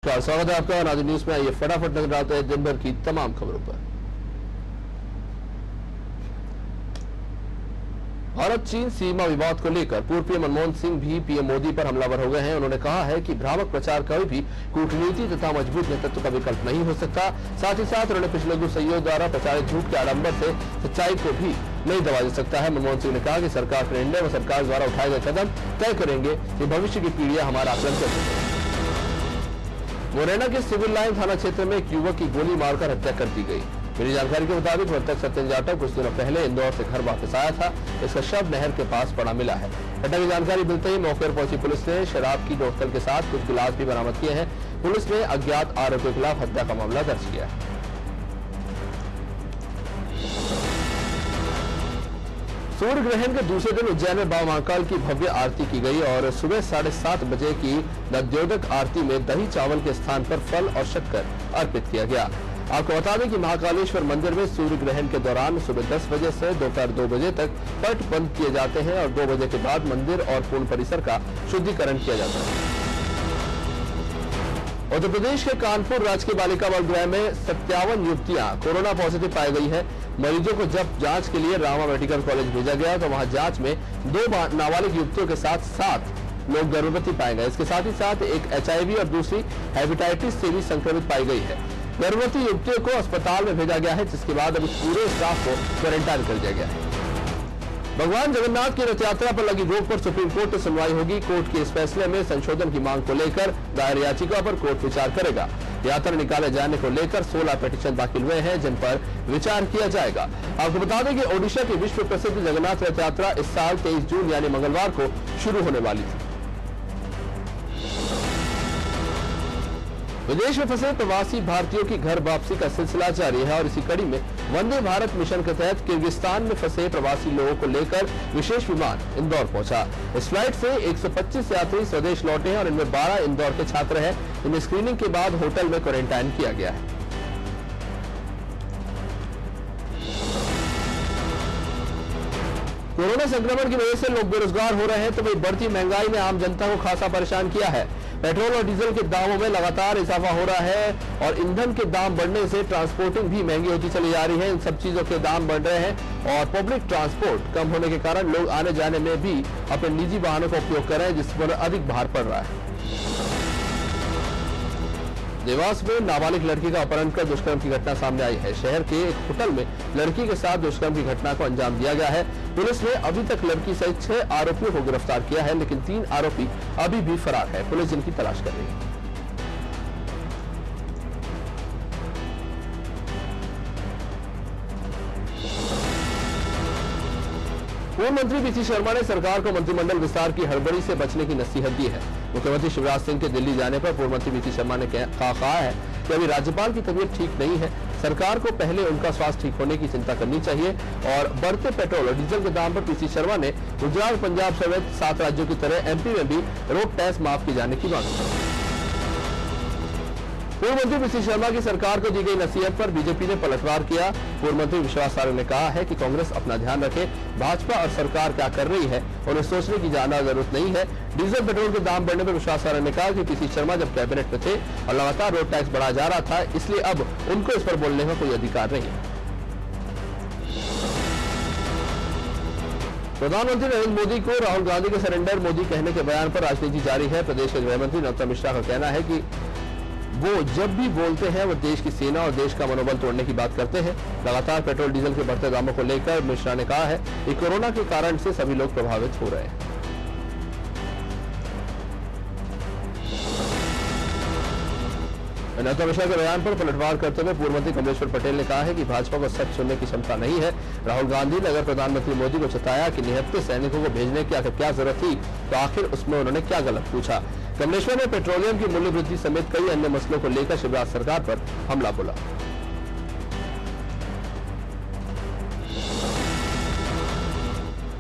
स्वागत है आपका नाज़रीन न्यूज में। आइए फटाफट नजर डालते हैं दिन भर की तमाम खबरों पर। भारत चीन सीमा विवाद को लेकर पूर्व पीएम मनमोहन सिंह भी पीएम मोदी पर हमलावर हो गए हैं। उन्होंने कहा है कि भ्रामक प्रचार कभी भी कूटनीति तथा मजबूत नेतृत्व का विकल्प नहीं हो सकता। साथ ही साथ उन्होंने पिछले कुछ सहयोग द्वारा प्रचारित झूठ के आडंबर से सच्चाई को भी नहीं दबा जा सकता है। मनमोहन सिंह ने कहा कि सरकार के निर्णय व सरकार द्वारा उठाए गए कदम तय करेंगे कि भविष्य की पीढ़ियां हमारा आकलन कर सकें। मुरैना के सिविल लाइन थाना क्षेत्र में एक युवक की गोली मारकर हत्या कर दी गई। मिली जानकारी के मुताबिक मृतक सत्यन जाटव कुछ दिनों पहले इंदौर से घर वापस आया था। इसका शव नहर के पास पड़ा मिला है। घटना की जानकारी मिलते ही मौके पर पहुंची पुलिस ने शराब की बोतल के साथ कुछ गिलास भी बरामद किए हैं। पुलिस ने अज्ञात आरोपियों के खिलाफ हत्या का मामला दर्ज किया है। सूर्य ग्रहण के दूसरे दिन उज्जैन में बाबा महाकाल की भव्य आरती की गई और सुबह 7:30 बजे की नद्योदक आरती में दही चावल के स्थान पर फल और शक्कर अर्पित किया गया। आपको बता दें कि महाकालेश्वर मंदिर में सूर्य ग्रहण के दौरान सुबह 10 बजे से दोपहर 2 बजे तक पट बंद किए जाते हैं और 2 बजे के बाद मंदिर और पूर्ण परिसर का शुद्धिकरण किया जाता है। उत्तर प्रदेश के कानपुर राजकीय बालिका गृह में 57 युवतियां कोरोना पॉजिटिव पाई गई है। मरीजों को जब जांच के लिए रामा मेडिकल कॉलेज भेजा गया तो वहां जांच में 2 नाबालिग युवतियों के साथ 7 लोग गर्भवती पाए गए। इसके साथ ही साथ एक HIV और दूसरी हेपेटाइटिस से भी संक्रमित पाई गई है। गर्भवती युवतियों को अस्पताल में भेजा गया है, जिसके बाद अब पूरे स्टाफ को क्वारंटाइन कर दिया गया है। भगवान जगन्नाथ की रथ यात्रा पर लगी रोक पर सुप्रीम कोर्ट में सुनवाई होगी। कोर्ट के इस फैसले में संशोधन की मांग को लेकर दायर याचिका पर कोर्ट विचार करेगा। यात्रा निकाले जाने को लेकर 16 पिटीशन दाखिल हुए हैं, जिन पर विचार किया जाएगा। आपको बता दें कि ओडिशा की विश्व प्रसिद्ध जगन्नाथ रथ यात्रा इस साल 23 जून यानी मंगलवार को शुरू होने वाली थी। विदेश में फंसे प्रवासी भारतीयों की घर वापसी का सिलसिला जारी है और इसी कड़ी में वंदे भारत मिशन के तहत किर्गिस्तान में फंसे प्रवासी लोगों को लेकर विशेष विमान इंदौर पहुंचा। इस फ्लाइट से 125 यात्री स्वदेश लौटे हैं और इनमें 12 इंदौर के छात्र हैं। इन्हें स्क्रीनिंग के बाद होटल में क्वारंटाइन किया गया है। कोरोना संक्रमण की वजह से लोग बेरोजगार हो रहे हैं तो वही बढ़ती महंगाई ने आम जनता को खासा परेशान किया है। पेट्रोल और डीजल के दामों में लगातार इजाफा हो रहा है और ईंधन के दाम बढ़ने से ट्रांसपोर्टिंग भी महंगी होती चली जा रही है। इन सब चीजों के दाम बढ़ रहे हैं और पब्लिक ट्रांसपोर्ट कम होने के कारण लोग आने जाने में भी अपने निजी वाहनों का उपयोग कर रहे हैं, जिस पर अधिक भार पड़ रहा है। देवास में नाबालिग लड़की का अपहरण कर दुष्कर्म की घटना सामने आई है। शहर के एक होटल में लड़की के साथ दुष्कर्म की घटना को अंजाम दिया गया है। पुलिस ने अभी तक लड़की सहित 6 आरोपियों को गिरफ्तार किया है, लेकिन 3 आरोपी अभी भी फरार है। पुलिस जिनकी तलाश कर रही है। पूर्व मंत्री पीसी शर्मा ने सरकार को मंत्रिमंडल विस्तार की हड़बड़ी से बचने की नसीहत दी है। मुख्यमंत्री शिवराज सिंह के दिल्ली जाने पर पूर्व मंत्री पीसी शर्मा ने कहा है कि अभी राज्यपाल की तबीयत ठीक नहीं है। सरकार को पहले उनका स्वास्थ्य ठीक होने की चिंता करनी चाहिए और बढ़ते पेट्रोल और डीजल के दाम पर पीसी शर्मा ने गुजरात, पंजाब समेत 7 राज्यों की तरह MP में भी रोड टैक्स माफ किए जाने की मांग की। पूर्व मंत्री पीसी शर्मा की सरकार को दी गई नसीहत पर बीजेपी ने पलटवार किया। पूर्व मंत्री विश्वास सारंग ने कहा है कि कांग्रेस अपना ध्यान रखे, भाजपा और सरकार क्या कर रही है उन्हें सोचने की ज्यादा जरूरत नहीं है। डीजल पेट्रोल के दाम बढ़ने पर विश्वास सारंग ने कहा कि पीसी शर्मा जब कैबिनेट में थे और लगातार रोड टैक्स बढ़ाया जा रहा था, इसलिए अब उनको इस पर बोलने का कोई अधिकार नहीं है। प्रधानमंत्री नरेंद्र मोदी को राहुल गांधी के सरेंडर मोदी कहने के बयान पर राजनीति जारी है। प्रदेश के गृह मंत्री नरोत्तम मिश्रा का कहना है कि वो जब भी बोलते हैं वो देश की सेना और देश का मनोबल तोड़ने की बात करते हैं। लगातार पेट्रोल डीजल के बढ़ते दामों को लेकर मिश्रा ने कहा है कि कोरोना के कारण से सभी लोग प्रभावित हो रहे हैं। नरोत्तम मिश्रा के बयान पर पलटवार करते हुए पूर्व मंत्री कमलेश्वर पटेल ने कहा है कि भाजपा को सच सुनने की क्षमता नहीं है। राहुल गांधी ने अगर प्रधानमंत्री मोदी को जताया कि निहत्थे सैनिकों को भेजने की आखिर क्या जरूरत थी, तो आखिर उसमें उन्होंने क्या गलत पूछा। कमलेश्वर ने पेट्रोलियम की मूल्य वृद्धि समेत कई अन्य मसलों को लेकर शिवराज सरकार पर हमला बोला।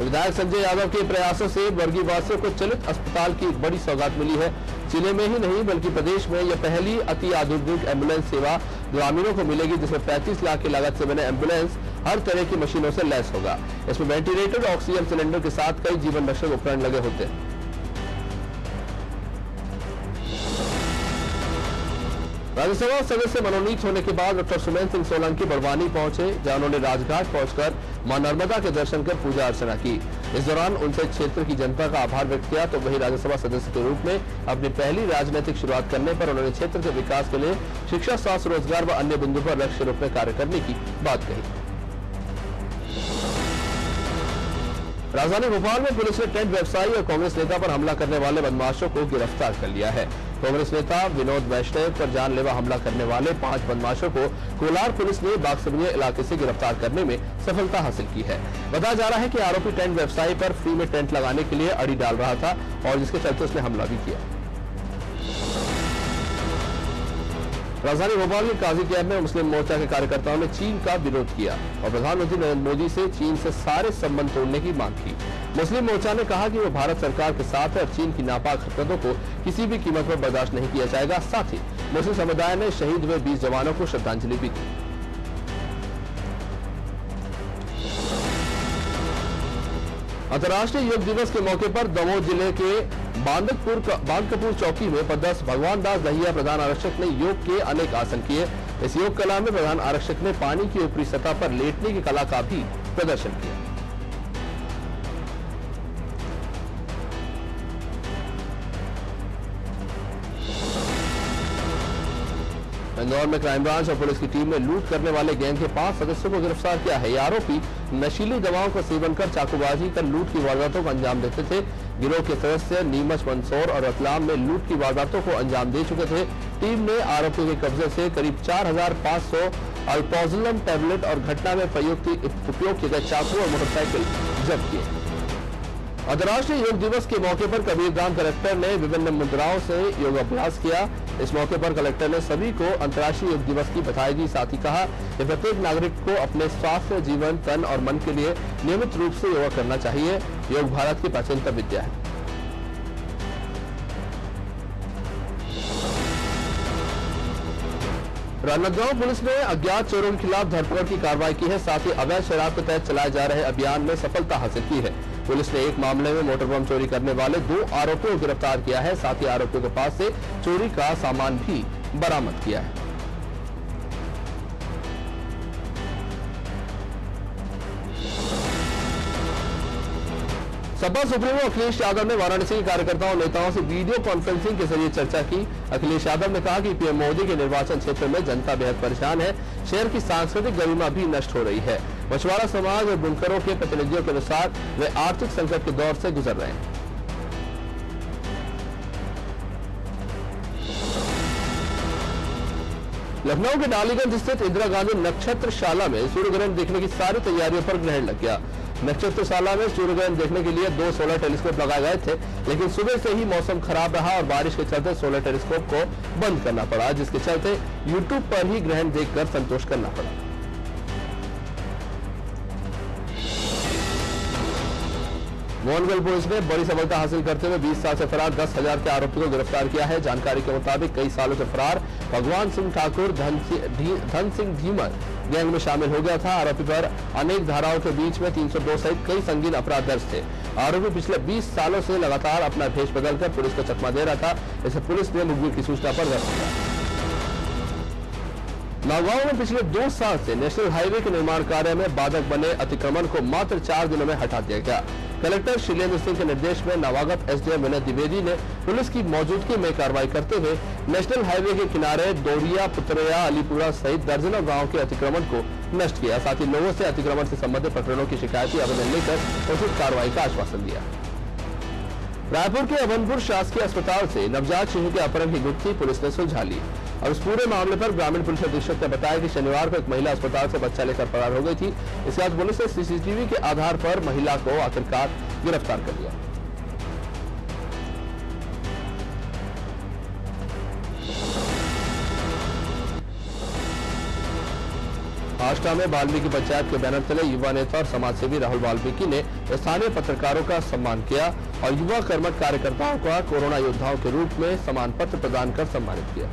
विधायक संजय यादव के प्रयासों से वर्गीय वासियों को चलित अस्पताल की एक बड़ी सौगात मिली है। जिले में ही नहीं बल्कि प्रदेश में यह पहली अति आधुनिक एम्बुलेंस सेवा ग्रामीणों को मिलेगी, जिसमें 35 लाख की लागत से बने एम्बुलेंस हर तरह की मशीनों से लैस होगा। इसमें वेंटिलेटर, ऑक्सीजन सिलेंडर के साथ कई जीवन रक्षक उपकरण लगे होते हैं। राज्यसभा सदस्य मनोनीत होने के बाद डॉक्टर सुमेंद्र सिंह सोलंकी बड़वानी पहुंचे, जहां उन्होंने राजघाट पहुंचकर मां नर्मदा के दर्शन कर पूजा अर्चना की। इस दौरान उनसे क्षेत्र की जनता का आभार व्यक्त किया। तो वहीं राज्यसभा सदस्य के रूप में अपनी पहली राजनीतिक शुरुआत करने पर उन्होंने क्षेत्र के विकास के लिए शिक्षा, स्वास्थ्य, रोजगार व अन्य बिंदु पर लक्ष्य रूप में कार्य करने की बात कही। राजधानी भोपाल में पुलिस ने टेंट व्यवसायी और कांग्रेस नेता पर हमला करने वाले बदमाशों को गिरफ्तार कर लिया है। कांग्रेस नेता विनोद वैष्णव पर जानलेवा हमला करने वाले 5 बदमाशों को कोलार पुलिस ने बागसबनिया इलाके से गिरफ्तार करने में सफलता हासिल की है। बताया जा रहा है कि आरोपी टेंट व्यवसायी पर फ्री में टेंट लगाने के लिए अड़ी डाल रहा था और जिसके चलते उसने हमला भी किया। राजधानी भोपाल के काजी कैंप में मुस्लिम मोर्चा के कार्यकर्ताओं ने चीन का विरोध किया और प्रधानमंत्री नरेंद्र मोदी से चीन से सारे संबंध तोड़ने की मांग की। मुस्लिम मोर्चा ने कहा कि वो भारत सरकार के साथ है और चीन की नापाक हरकतों को किसी भी कीमत पर बर्दाश्त नहीं किया जाएगा। साथ ही मुस्लिम समुदाय ने शहीद हुए 20 जवानों को श्रद्धांजलि भी दी। अंतर्राष्ट्रीय योग दिवस के मौके पर दमोह जिले के बांदकपुर चौकी में पदस्थ भगवान दास दहिया प्रधान आरक्षक ने योग के अनेक आसन किए। इस योग कला में प्रधान आरक्षक ने पानी की ऊपरी सतह पर लेटने की कला का भी प्रदर्शन किया। इंदौर में क्राइम ब्रांच और पुलिस की टीम ने लूट करने वाले गैंग के 5 सदस्यों को गिरफ्तार किया है। ये आरोपी नशीली दवाओं का सेवन कर चाकूबाजी कर लूट की वारदातों को अंजाम देते थे। गिरोह के सदस्य नीमच, मंदसौर और रतलाम में लूट की वारदातों को अंजाम दे चुके थे। टीम ने आरोपियों के कब्जे से करीब 4500 अल्पोजिलम टैबलेट और घटना में उपयोग किए गए चाकू और मोटरसाइकिल जब्त किए। अंतर्राष्ट्रीय योग दिवस के मौके पर कबीरधाम कलेक्टर ने विभिन्न मुद्राओं से योगाभ्यास किया। इस मौके पर कलेक्टर ने सभी को अंतर्राष्ट्रीय योग दिवस की बधाई दी। साथ ही कहा कि प्रत्येक नागरिक को अपने स्वास्थ्य, जीवन, तन और मन के लिए नियमित रूप से योगा करना चाहिए। योग भारत की प्राचीनतम विद्या है। राजनांदगांव पुलिस ने अज्ञात चोरों के खिलाफ धरपकड़ की कार्रवाई की है। साथ ही अवैध शराब के तहत चलाए जा रहे अभियान में सफलता हासिल की है। पुलिस ने एक मामले में मोटर बम चोरी करने वाले 2 आरोपियों को गिरफ्तार किया है। साथ ही आरोपियों के पास से चोरी का सामान भी बरामद किया है। सपा सुप्रीमो अखिलेश यादव ने वाराणसी के कार्यकर्ताओं और नेताओं से वीडियो कॉन्फ्रेंसिंग के जरिए चर्चा की। अखिलेश यादव ने कहा कि पीएम मोदी के निर्वाचन क्षेत्र में जनता बेहद परेशान है। शहर की सांस्कृतिक गरिमा भी नष्ट हो रही है। मछुआरा समाज और बुनकरों के प्रतिनिधियों के अनुसार वे आर्थिक संकट के दौर से गुजर रहे हैं। लखनऊ के डालीगंज स्थित इंदिरा गांधी नक्षत्रशाला में सूर्यग्रहण देखने की सारी तैयारियों पर ग्रहण लग गया। नक्षत्रशाला में सूर्यग्रहण देखने के लिए 2 सोलर टेलीस्कोप लगाए गए थे, लेकिन सुबह से ही मौसम खराब रहा और बारिश के चलते सोलर टेलीस्कोप को बंद करना पड़ा, जिसके चलते यूट्यूब पर ही ग्रहण देखकर संतोष करना पड़ा। मोहनगढ़ पुलिस ने बड़ी सफलता हासिल करते हुए 20 साल से फरार 10,000 के आरोपी को गिरफ्तार किया है। जानकारी के मुताबिक कई सालों से फरार भगवान सिंह ठाकुर धन सिंह धीमर गैंग में शामिल हो गया था। आरोपी पर अनेक धाराओं के बीच में 302 सहित कई संगीन अपराध दर्ज थे। आरोपी पिछले 20 सालों से लगातार अपना भेष बदलकर पुलिस को चकमा दे रहा था। इसे पुलिस ने मुखबिर की सूचना पर दर्ज किया। नौगांव में पिछले 2 साल से नेशनल हाईवे के निर्माण कार्य में बाधक बने अतिक्रमण को मात्र 4 दिनों में हटा दिया गया। कलेक्टर शैलेंद्र सिंह के निर्देश में नवागत एसडीएम विनय द्विवेदी ने पुलिस की मौजूदगी में कार्रवाई करते हुए नेशनल हाईवे के किनारे दोरिया, पुतरिया, अलीपुरा सहित दर्जनों गांव के अतिक्रमण को नष्ट किया। साथ ही लोगों से अतिक्रमण से संबंधित प्रकरणों की शिकायतें आवेदन लेकर उचित कार्रवाई का आश्वासन दिया। रायपुर के अभनपुर शासकीय अस्पताल से नवजात शिशु के अपहरण की गुत्थी पुलिस ने सुलझा ली। और इस पूरे मामले पर ग्रामीण पुलिस अधीक्षक ने बताया कि शनिवार को एक महिला अस्पताल से बच्चा लेकर फरार हो गई थी। इसके बाद पुलिस ने सीसीटीवी के आधार पर महिला को आखिरकार गिरफ्तार कर लिया। आष्टा में वाल्मीकि पंचायत के बैनर तले युवा नेता और समाजसेवी राहुल वाल्मीकि ने स्थानीय पत्रकारों का सम्मान किया और युवा कर्मठ कार्यकर्ताओं का कोरोना योद्धाओं के रूप में सम्मान पत्र प्रदान कर सम्मानित किया।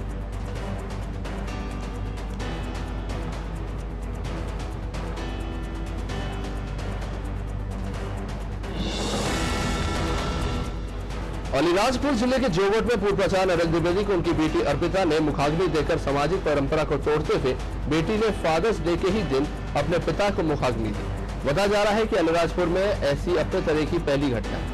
अलीराजपुर जिले के जोगट में पूर्व प्रधान नरेंद्र द्विवेदी को उनकी बेटी अर्पिता ने मुखाग्नि देकर सामाजिक परंपरा को तोड़ते हुए बेटी ने फादर्स डे के ही दिन अपने पिता को मुखाग्नि दी। बताया जा रहा है कि अलीराजपुर में ऐसी अपने तरह की पहली घटना है।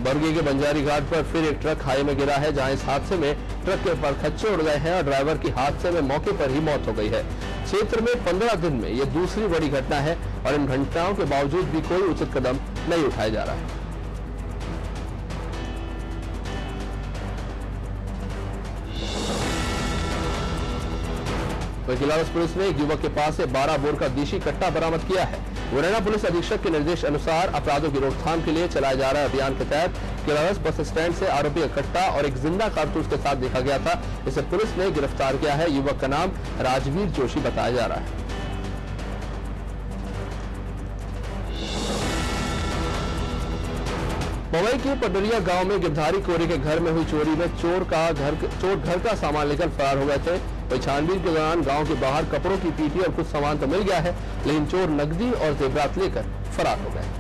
बरगी के बंजारी घाट पर फिर एक ट्रक खाई में गिरा है, जहां इस हादसे में ट्रक के परखच्चे उड़ गए हैं और ड्राइवर की हादसे में मौके पर ही मौत हो गई है। क्षेत्र में 15 दिन में यह दूसरी बड़ी घटना है और इन घटनाओं के बावजूद भी कोई उचित कदम नहीं उठाया जा रहा है। किलारस पुलिस ने एक युवक के पास से 12 बोर का देशी कट्टा बरामद किया है। मुरैना पुलिस अधीक्षक के निर्देश अनुसार अपराधों की रोकथाम के लिए चलाए जा रहे अभियान के तहत किलारस बस स्टैंड से आरोपी का कट्टा और एक जिंदा कारतूस के साथ देखा गया था। इसे पुलिस ने गिरफ्तार किया है। युवक का नाम राजवीर जोशी बताया जा रहा है। मुंबई के पटरिया गांव में गिरधारी कोरे के घर में हुई चोरी में चोर घर का सामान लेकर फरार हो गए थे। वही छानबीन के दौरान गांव के बाहर कपड़ों की पीटी और कुछ सामान तो मिल गया है, लेकिन चोर नकदी और जेवरात लेकर फरार हो गए।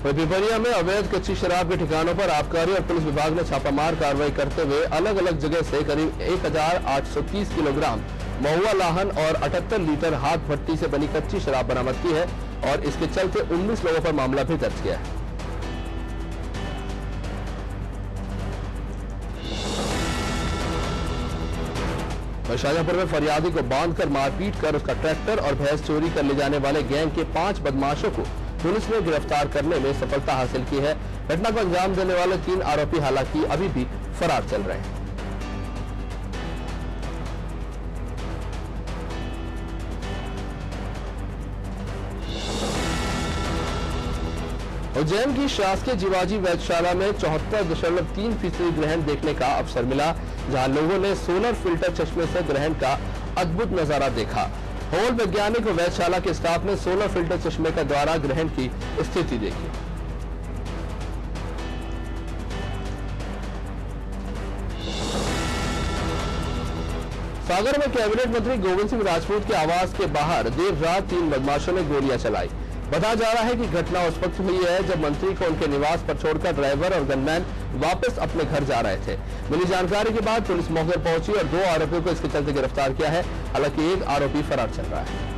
पिपरिया में अवैध कच्ची शराब के ठिकानों पर आबकारी और पुलिस विभाग ने छापामार कार्रवाई करते हुए अलग अलग जगह से करीब 1830 किलोग्राम महुआ लाहन और 78 लीटर हाथ भट्टी से बनी कच्ची शराब बरामद की है और इसके चलते 19 लोगों पर मामला भी दर्ज किया है। शाजापुर में फरियादी को बांधकर मारपीट कर उसका ट्रैक्टर और भैंस चोरी कर ले जाने वाले गैंग के 5 बदमाशों को पुलिस ने गिरफ्तार करने में सफलता हासिल की है। घटना को अंजाम देने वाले 3 आरोपी हालांकि अभी भी फरार चल रहे हैं। उज्जैन की शासकीय जीवाजी वैधशाला में 74.3% ग्रहण देखने का अवसर मिला, जहां लोगों ने सोलर फिल्टर चश्मे से ग्रहण का अद्भुत नजारा देखा। खगोल वैज्ञानिक और वैधशाला के स्टाफ ने सोलर फिल्टर चश्मे के द्वारा ग्रहण की स्थिति देखी। सागर में कैबिनेट मंत्री गोविंद सिंह राजपूत के आवास के बाहर देर रात 3 बदमाशों ने गोलियां चलाई। बताया जा रहा है कि घटना उस वक्त हुई है जब मंत्री को उनके निवास पर छोड़कर ड्राइवर और गनमैन वापस अपने घर जा रहे थे। मिली जानकारी के बाद पुलिस मौके पर पहुंची और 2 आरोपियों को इसके चलते गिरफ्तार किया है। हालांकि एक आरोपी फरार चल रहा है।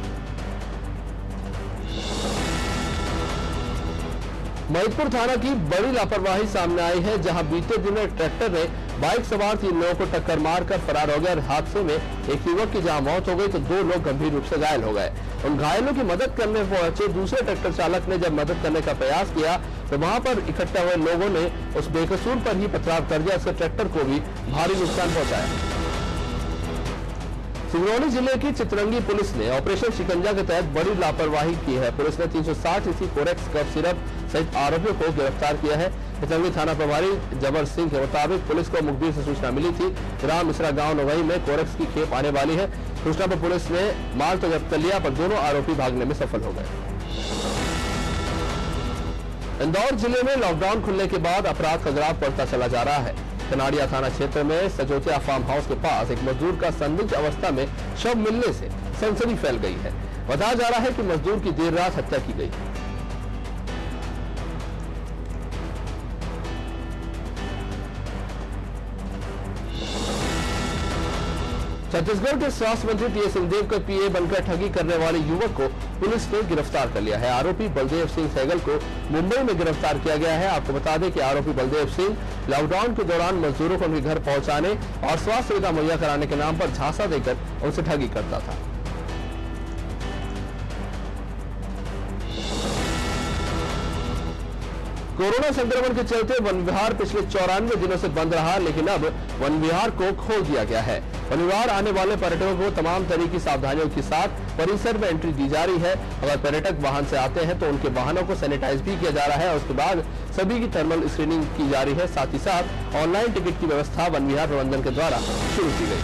महिदपुर थाना की बड़ी लापरवाही सामने आई है, जहां बीते दिन एक ट्रैक्टर ने बाइक सवार 3 लोगों को टक्कर मारकर फरार हो गया और हादसे में एक युवक की जहां मौत हो गई तो 2 लोग गंभीर रूप से घायल हो गए। उन घायलों की मदद करने पहुंचे दूसरे ट्रैक्टर चालक ने जब मदद करने का प्रयास किया तो वहां पर इकट्ठा हुए लोगों ने उस बेकसूर पर ही पथराव कर दिया। उसके ट्रैक्टर को भी भारी नुकसान पहुंचाया। सिंगरौली जिले की चितरंगी पुलिस ने ऑपरेशन शिकंजा के तहत बड़ी लापरवाही की है। पुलिस ने 360 ईसी कोरेक्स कफ सिरप सहित आरोपियों को गिरफ्तार किया है। चितरंगी थाना प्रभारी जबर सिंह के मुताबिक पुलिस को मुखबिर से सूचना मिली थी। ग्राम मिश्रा गांव नवई में कोरेक्स की खेप आने वाली है। सूचना पर पुलिस ने माल तो जब्त कर लिया, पर दोनों आरोपी भागने में सफल हो गए। इंदौर जिले में लॉकडाउन खुलने के बाद अपराध का ग्राफ बढ़ता चला जा रहा है। कनाड़िया थाना क्षेत्र में सजोतिया फार्म हाउस के पास एक मजदूर का संदिग्ध अवस्था में शव मिलने से सनसनी फैल गई है। बताया जा रहा है कि मजदूर की देर रात हत्या की गई। छत्तीसगढ़ के स्वास्थ्य मंत्री टीएस सिंहदेव का पीए बनकर ठगी करने वाले युवक को पुलिस ने गिरफ्तार कर लिया है। आरोपी बलदेव सिंह सहगल को मुंबई में गिरफ्तार किया गया है। आपको बता दें कि आरोपी बलदेव सिंह लॉकडाउन के दौरान मजदूरों को उनके घर पहुंचाने और स्वास्थ्य सुविधा मुहैया कराने के नाम पर झांसा देकर उनसे ठगी करता था। कोरोना संक्रमण के चलते वन विहार पिछले 94 दिनों से बंद रहा, लेकिन अब वन विहार को खोल दिया गया है। वन विहार आने वाले पर्यटकों को तमाम तरह की सावधानियों के साथ परिसर में एंट्री दी जा रही है। अगर पर्यटक वाहन से आते हैं तो उनके वाहनों को सैनिटाइज भी किया जा रहा है और उसके बाद सभी की थर्मल स्क्रीनिंग की जा रही है। साथ ही साथ ऑनलाइन टिकट की व्यवस्था वन विहार प्रबंधन के द्वारा शुरू की गई।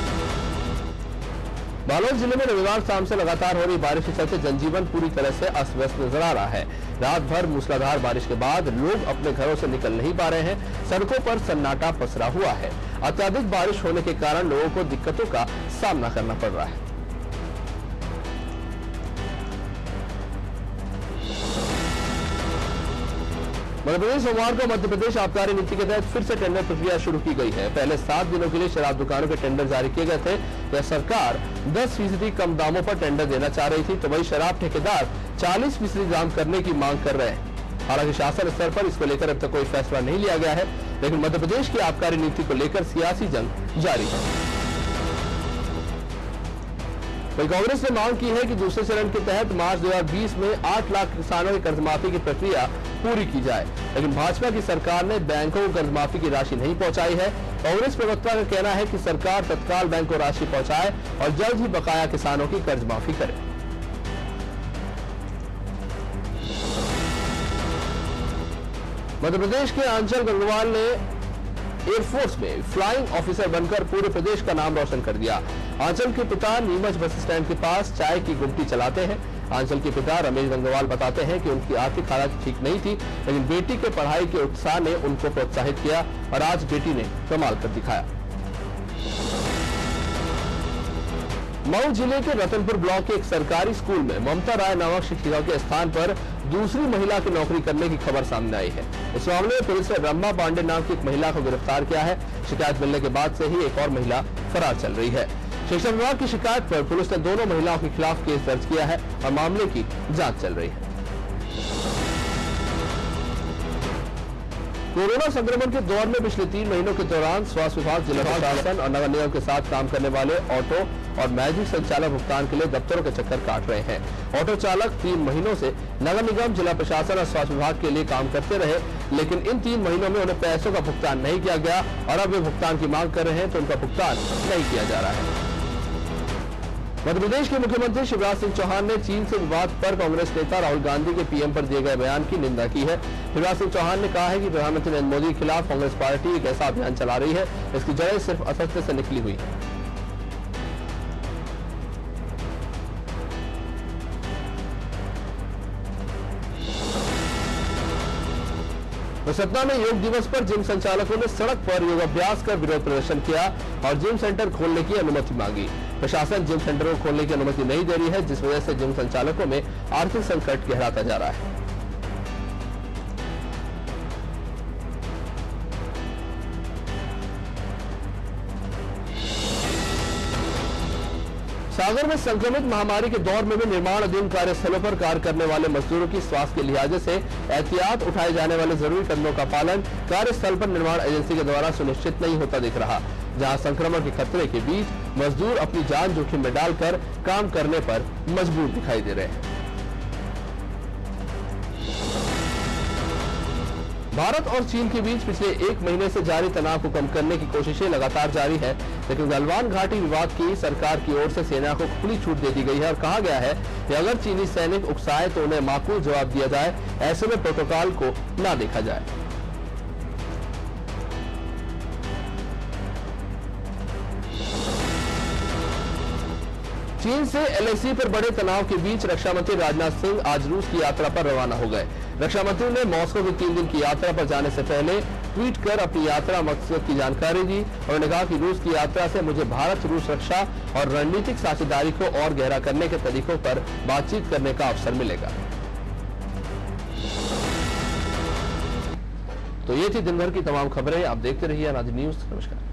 बालोद जिले में रविवार शाम से लगातार हो रही बारिश के चलते जनजीवन पूरी तरह से अस्त व्यस्त नजर आ रहा है। रात भर मूसलाधार बारिश के बाद लोग अपने घरों से निकल नहीं पा रहे हैं। सड़कों पर सन्नाटा पसरा हुआ है। अत्यधिक बारिश होने के कारण लोगों को दिक्कतों का सामना करना पड़ रहा है। मध्य प्रदेश सोमवार को मध्य प्रदेश आबकारी नीति के तहत फिर से टेंडर प्रक्रिया शुरू की गई है। पहले 7 दिनों के लिए शराब दुकानों के टेंडर जारी किए गए थे। यह सरकार 10% कम दामों पर टेंडर देना चाह रही थी, तो वही शराब ठेकेदार 40% दाम करने की मांग कर रहे हैं। हालांकि शासन स्तर पर इसको लेकर अब तक कोई फैसला नहीं लिया गया है, लेकिन मध्य प्रदेश की आबकारी नीति को लेकर सियासी जंग जारी है। वही कांग्रेस ने मांग की है कि दूसरे चरण के तहत मार्च 2020 में 8 लाख किसानों की कर्जमाफी की प्रक्रिया पूरी की जाए, लेकिन भाजपा की सरकार ने बैंकों को कर्जमाफी की राशि नहीं पहुंचाई है। कांग्रेस प्रवक्ता का कहना है कि सरकार तत्काल बैंक को राशि पहुंचाए और जल्द ही बकाया किसानों की कर्जमाफी करे। मध्य प्रदेश के आंचल गंगवार ने एयरफोर्स में फ्लाइंग ऑफिसर बनकर पूरे प्रदेश का नाम रोशन कर दिया। आंचल के पिता नीमच बस स्टैंड के पास चाय की गुमटी चलाते हैं। आंचल के पिता रमेश गंगवाल बताते हैं कि उनकी आर्थिक हालत ठीक नहीं थी, लेकिन बेटी के पढ़ाई के उत्साह ने उनको प्रोत्साहित किया और आज बेटी ने कमाल कर दिखाया। मऊ जिले के रतनपुर ब्लॉक के एक सरकारी स्कूल में ममता राय नामक शिक्षिका के स्थान पर दूसरी महिला की नौकरी करने की खबर सामने आई है। इस मामले में पुलिस ने ब्रह्मा पांडे नाम की एक महिला को गिरफ्तार किया है। शिकायत मिलने के बाद से ही एक और महिला फरार चल रही है। शिक्षा विभाग की शिकायत पर पुलिस ने दोनों महिलाओं के खिलाफ केस दर्ज किया है और मामले की जांच चल रही है। कोरोना संक्रमण के दौर में पिछले 3 महीनों के दौरान स्वास्थ्य विभाग, जिला प्रशासन और नगर निगम के साथ काम करने वाले ऑटो और मैजिक संचालक भुगतान के लिए दफ्तरों के चक्कर काट रहे हैं। ऑटो चालक 3 महीनों से नगर निगम, जिला प्रशासन और स्वास्थ्य विभाग के लिए काम करते रहे, लेकिन इन 3 महीनों में उन्हें पैसों का भुगतान नहीं किया गया और अब वे भुगतान की मांग कर रहे हैं तो उनका भुगतान नहीं किया जा रहा है। मध्य प्रदेश के मुख्यमंत्री शिवराज सिंह चौहान ने चीन से विवाद पर कांग्रेस नेता राहुल गांधी के पीएम पर दिए गए बयान की निंदा की है। शिवराज सिंह चौहान ने कहा है कि प्रधानमंत्री नरेंद्र मोदी के खिलाफ कांग्रेस पार्टी एक ऐसा अभियान चला रही है, इसकी जड़ें सिर्फ असत्य से निकली हुई है। सतना में योग दिवस पर जिम संचालकों ने सड़क पर योगाभ्यास कर विरोध प्रदर्शन किया और जिम सेंटर खोलने की अनुमति मांगी। प्रशासन जिम सेंटरों को खोलने की अनुमति नहीं दे रही है, जिस वजह से जिम संचालकों में आर्थिक संकट गहराता जा रहा है। सागर में संक्रमित महामारी के दौर में भी निर्माणाधीन कार्यस्थलों पर कार्य करने वाले मजदूरों की स्वास्थ्य के लिहाजे से एहतियात उठाए जाने वाले जरूरी कदमों का पालन कार्यस्थल पर निर्माण एजेंसी के द्वारा सुनिश्चित नहीं होता दिख रहा। जहां संक्रमण के खतरे के बीच मजदूर अपनी जान जोखिम में डालकर काम करने पर मजबूर दिखाई दे रहे हैं। भारत और चीन के बीच पिछले 1 महीने से जारी तनाव को कम करने की कोशिशें लगातार जारी है, लेकिन गलवान घाटी विवाद की सरकार की ओर से सेना को खुली छूट दे दी गई है और कहा गया है कि अगर चीनी सैनिक उकसाए तो उन्हें माकूल जवाब दिया जाए, ऐसे में प्रोटोकॉल को न देखा जाए। चीन से एलएसी पर बड़े तनाव के बीच रक्षा मंत्री राजनाथ सिंह आज रूस की यात्रा पर रवाना हो गए। रक्षा मंत्री ने मॉस्को की 3 दिन की यात्रा पर जाने से पहले ट्वीट कर अपनी यात्रा मकसद की जानकारी दी। उन्होंने कहा कि रूस की यात्रा से मुझे भारत रूस रक्षा और रणनीतिक साझेदारी को और गहरा करने के तरीकों पर बातचीत करने का अवसर मिलेगा। तो ये थी दिन भर की तमाम खबरें। आप देखते रहिए अनादि न्यूज। नमस्कार।